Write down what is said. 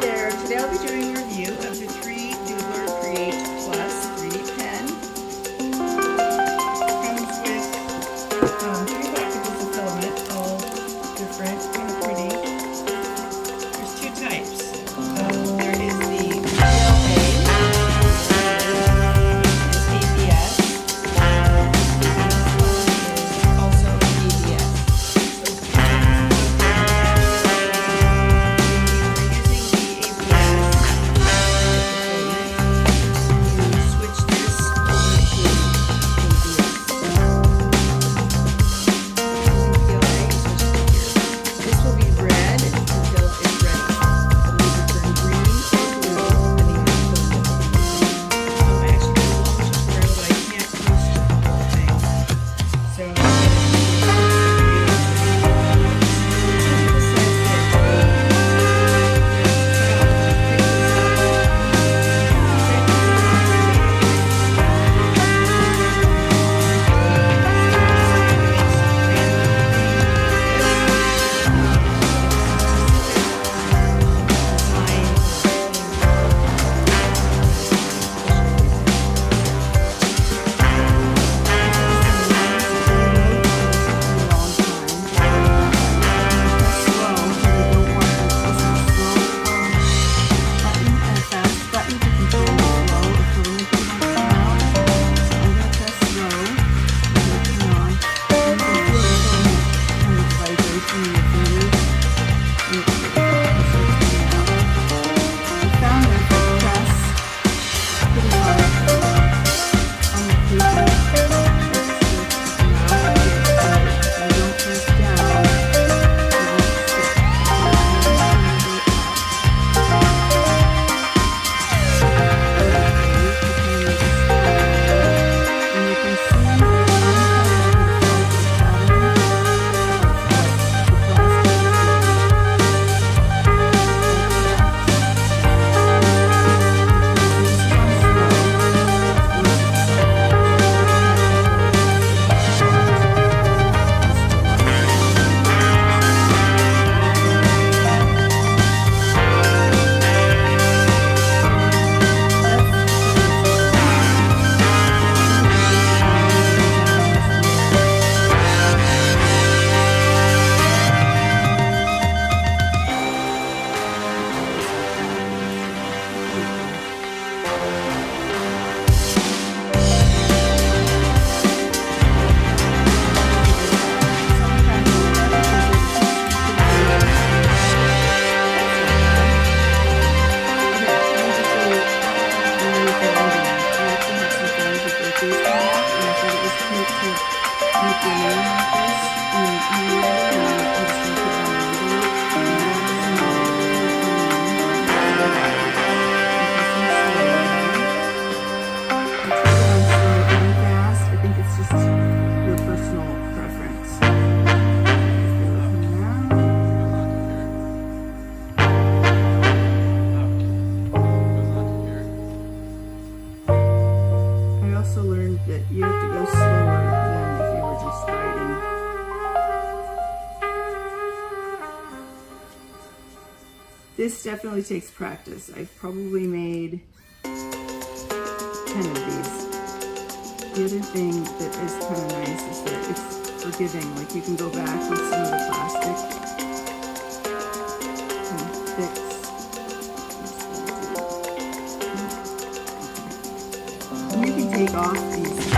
there, today I'll be doing a review of the 3Doodler Create Plus 3D pen. It comes with 3 packages of filament, all different, kind of pretty. There's 2 types. There is the PLA, is ABS. This one is also ABS. That you have to go slower than if you were just writing. This definitely takes practice. I've probably made 10 of these. The other thing that is kind of nice is that it's forgiving. Like you can go back with some of the plastic and fix. And you can take off these